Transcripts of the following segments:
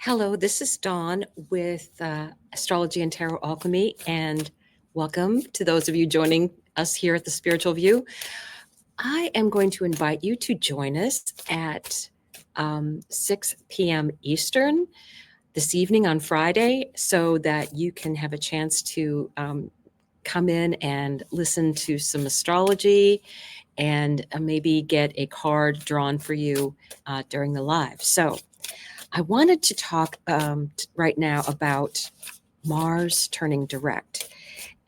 Hello, this is Dawn with Astrology and Tarot Alchemy, and welcome to those of you joining us here at the Spiritual View. I am going to invite you to join us at 6 p.m. Eastern this evening on Friday so that you can have a chance to come in and listen to some astrology and maybe get a card drawn for you during the live. So I wanted to talk right now about Mars turning direct.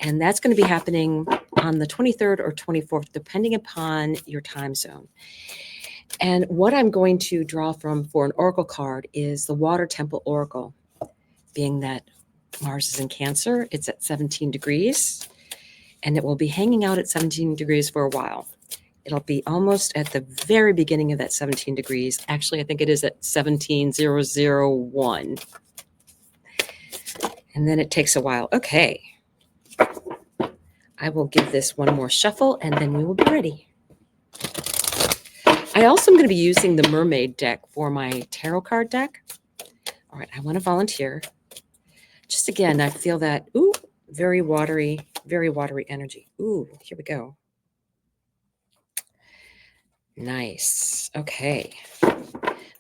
And that's going to be happening on the 23rd or 24th, depending upon your time zone. And what I'm going to draw from for an oracle card is the Water Temple Oracle, being that Mars is in Cancer. It's at 17 degrees, and it will be hanging out at 17 degrees for a while. It'll be almost at the very beginning of that 17 degrees. Actually, I think it is at 17,001. And then it takes a while. Okay. I will give this one more shuffle, and then we will be ready. I also am going to be using the Mermaid deck for my tarot card deck. All right, I want to volunteer. Just again, I feel that, very watery energy. Ooh, here we go. Nice. Okay.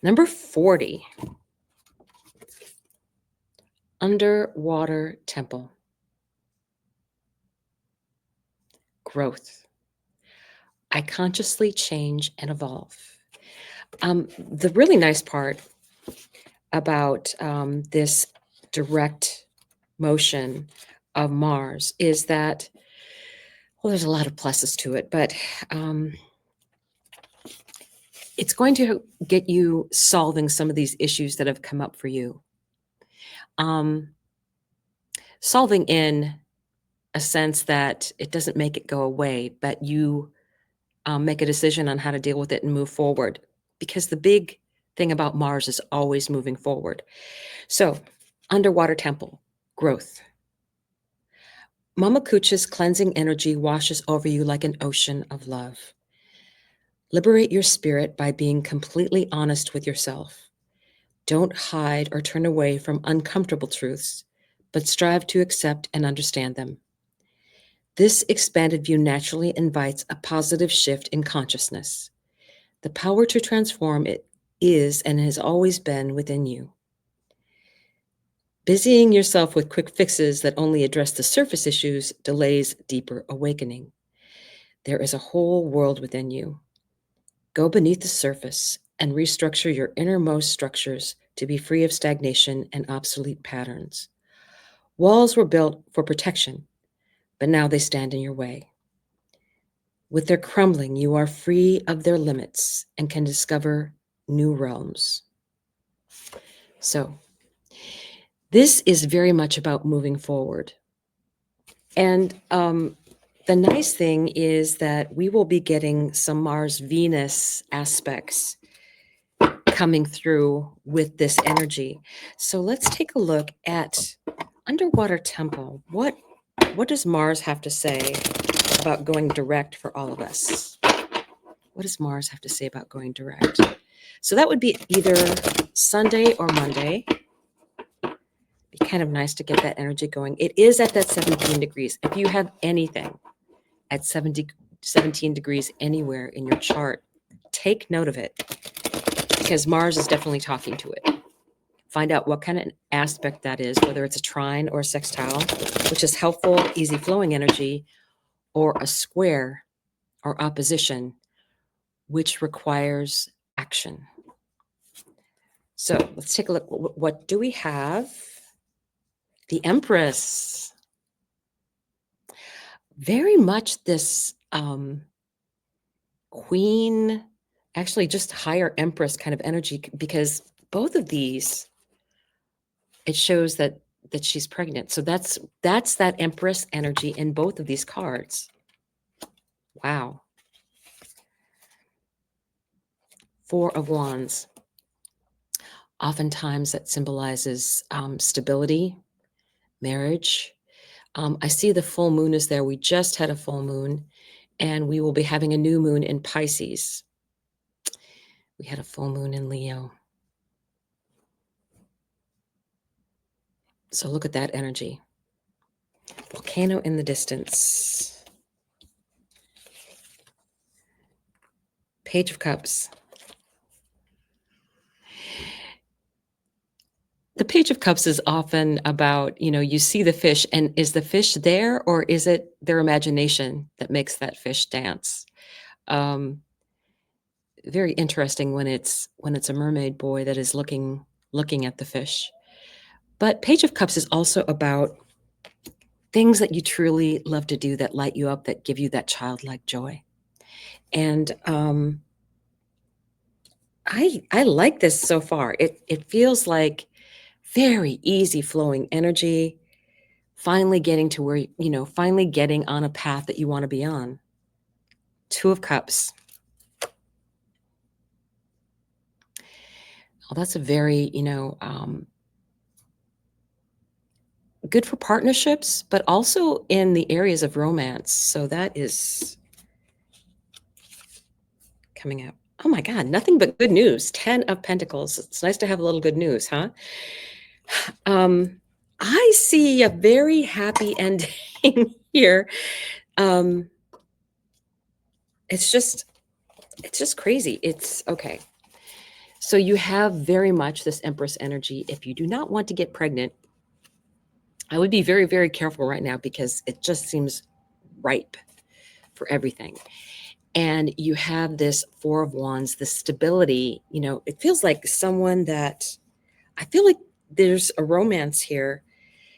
Number 40. Underwater Temple. Growth. I consciously change and evolve. The really nice part about this direct motion of Mars is that, well, there's a lot of pluses to it, but it's going to get you solving some of these issues that have come up for you. Solving in a sense that it doesn't make it go away, but you make a decision on how to deal with it and move forward. Because the big thing about Mars is always moving forward. So, underwater temple, growth. Mama Kucha's cleansing energy washes over you like an ocean of love. Liberate your spirit by being completely honest with yourself. Don't hide or turn away from uncomfortable truths, but strive to accept and understand them. This expanded view naturally invites a positive shift in consciousness. The power to transform it is and has always been within you. Busying yourself with quick fixes that only address the surface issues delays deeper awakening. There is a whole world within you. Go beneath the surface and restructure your innermost structures to be free of stagnation and obsolete patterns. Walls were built for protection, but now they stand in your way. With their crumbling, you are free of their limits and can discover new realms. So, this is very much about moving forward. And the nice thing is that we will be getting some Mars-Venus aspects coming through with this energy. So let's take a look at Underwater Temple. What does Mars have to say about going direct for all of us? What does Mars have to say about going direct? So that would be either Sunday or Monday. Be kind of nice to get that energy going. It is at that 17 degrees. If you have anything at 17 degrees anywhere in your chart, take note of it, because Mars is definitely talking to it. Find out what kind of aspect that is, whether it's a trine or a sextile, which is helpful, easy flowing energy, or a square or opposition, which requires action. So let's take a look. What do we have? The Empress. Very much this queen, actually just higher Empress kind of energy, because both of these, it shows that she's pregnant. So that's that Empress energy in both of these cards. Wow. Four of Wands. Oftentimes that symbolizes stability, marriage. I see the full moon is there. We just had a full moon, and we will be having a new moon in Pisces. We had a full moon in Leo. So look at that energy. Volcano in the distance. Page of Cups. The Page of Cups is often about, you see the fish, and is the fish there, or is it their imagination that makes that fish dance? Very interesting when it's a mermaid boy that is looking at the fish. But Page of Cups is also about things that you truly love to do, that light you up, that give you that childlike joy. And I like this so far. It feels like very easy flowing energy, finally getting to where, finally getting on a path that you want to be on. Two of Cups. Oh, that's a very, good for partnerships, but also in the areas of romance. So that is coming up. Oh my God, nothing but good news. 10 of Pentacles. It's nice to have a little good news, huh? I see a very happy ending here. It's just crazy. It's okay. So you have very much this Empress energy. If you do not want to get pregnant, I would be very, very careful right now, because it just seems ripe for everything. And you have this Four of Wands, the stability. It feels like someone that, I feel like there's a romance here,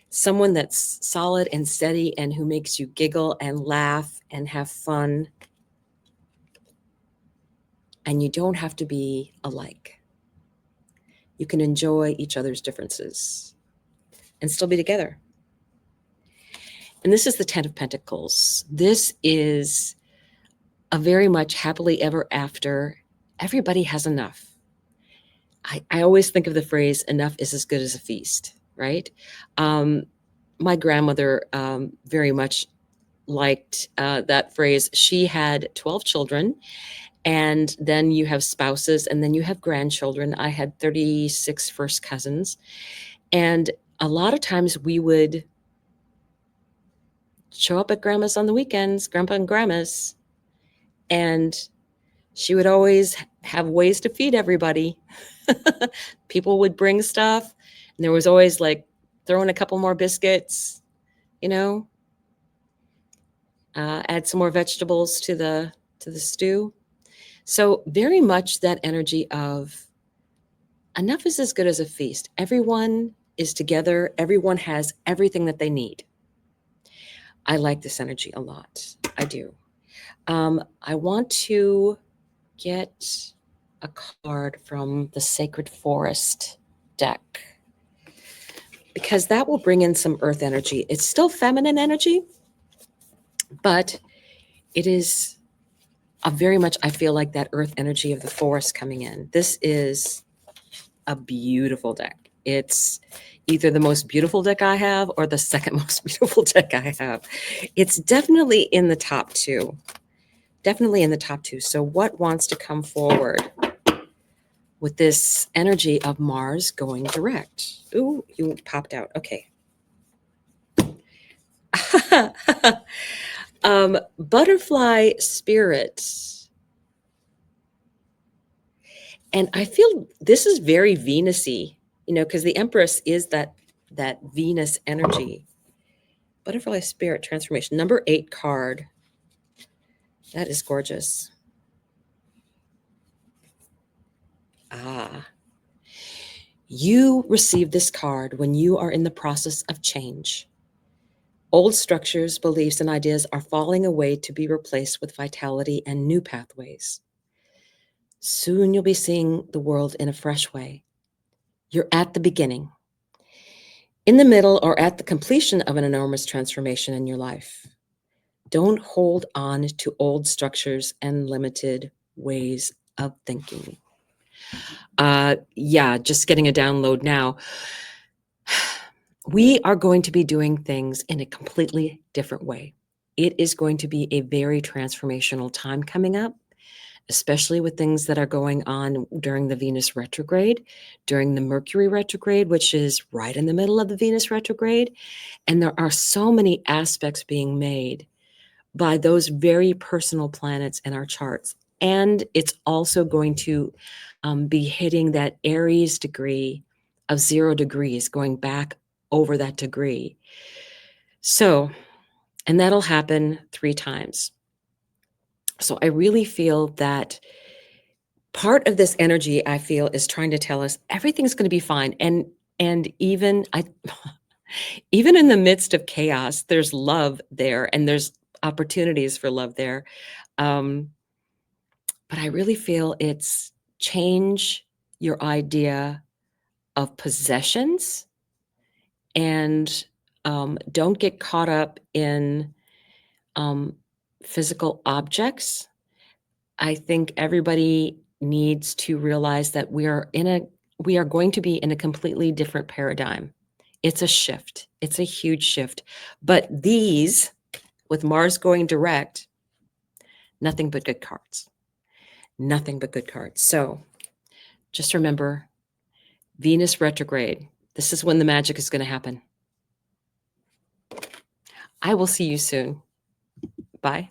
someone that's solid and steady and who makes you giggle and laugh and have fun. And you don't have to be alike. You can enjoy each other's differences and still be together. And this is the 10 of Pentacles. This is a very much happily ever after. Everybody has enough. I always think of the phrase, enough is as good as a feast, right? My grandmother very much liked that phrase. She had 12 children, and then you have spouses, and then you have grandchildren. I had 36 first cousins. And a lot of times we would show up at grandma's on the weekends, grandpa and grandma's, and she would always have ways to feed everybody. People would bring stuff, and there was always like throwing a couple more biscuits, add some more vegetables to the stew. So very much that energy of enough is as good as a feast. Everyone is together. Everyone has everything that they need. I like this energy a lot. I do. I want to get a card from the Sacred Forest deck, because that will bring in some earth energy. It's still feminine energy, but it is a very much, I feel like, that earth energy of the forest coming in. This is a beautiful deck. It's either the most beautiful deck I have or the second most beautiful deck I have. It's definitely in the top two. Definitely in the top two. So what wants to come forward with this energy of Mars going direct? Ooh, you popped out. Okay. Butterfly spirit. And I feel this is very Venus-y, because the Empress is that Venus energy. Butterfly spirit transformation. Number 8 card. That is gorgeous. You receive this card when you are in the process of change. Old structures, beliefs, and ideas are falling away to be replaced with vitality and new pathways. Soon you'll be seeing the world in a fresh way. You're at the beginning, in the middle, or at the completion of an enormous transformation in your life. Don't hold on to old structures and limited ways of thinking. Just getting a download now. We are going to be doing things in a completely different way. It is going to be a very transformational time coming up. especially with things that are going on during the Venus retrograde, during the Mercury retrograde, which is right in the middle of the Venus retrograde. And there are so many aspects being made by those very personal planets in our charts. And it's also going to be hitting that Aries degree of 0 degrees, going back over that degree. So, and that'll happen 3 times. So I really feel that part of this energy, I feel, is trying to tell us everything's going to be fine. And even even in the midst of chaos, there's love there, and there's opportunities for love there. Um, but I really feel it's change your idea of possessions, and don't get caught up in um, physical objects. I think everybody needs to realize that we are going to be in a completely different paradigm. It's a shift. It's a huge shift. But these, with Mars going direct, nothing but good cards. Nothing but good cards. So just remember, Venus retrograde. This is when the magic is going to happen. I will see you soon. Bye.